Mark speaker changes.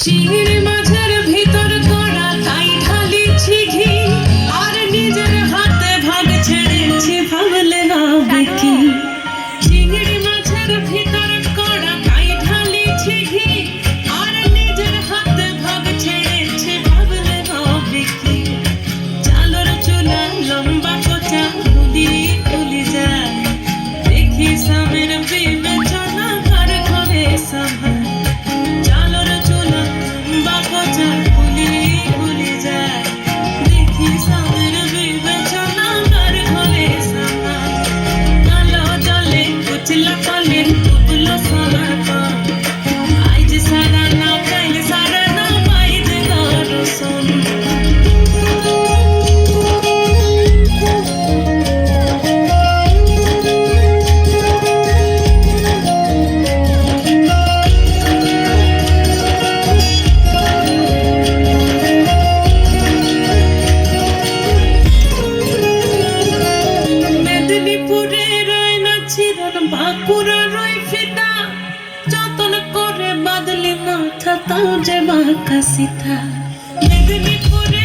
Speaker 1: চিংড়ি মাছের ভিতর কড়া তাই ঢালিছি ঘি, আর নিজের হাতে ভাগ ছেড়েছি ভাবলে হবে কি। চিংড়ি মাছের ভিতর কড়া তাই ঢালিছি ঘি, আর নিজের হাতে ভাগ ছেড়েছি ভাবলে হবে কি। চালর চুলা লম্বা কোচা খুলি খুলি যায়, দেখি স্বামীর বিবেচনা কার ঘরে সভা। চালর চুলা লম্বা কোচা খুলি খুলি যায়, দেখি স্বামীর বিবেচনা কার ঘরে সভা। কালো জলে কুচলা কলের ডুবলো সোনার পান, আইজ সারা না কাইল সারা না পাইজ দর্শন। মেদিনীপুরে রয় না ছিলেন বাঁকুড়া রয় ফিতা, যতন করে বাদলি মাথা তাও যে বাঁকা সিথা। মেদিনীপুরে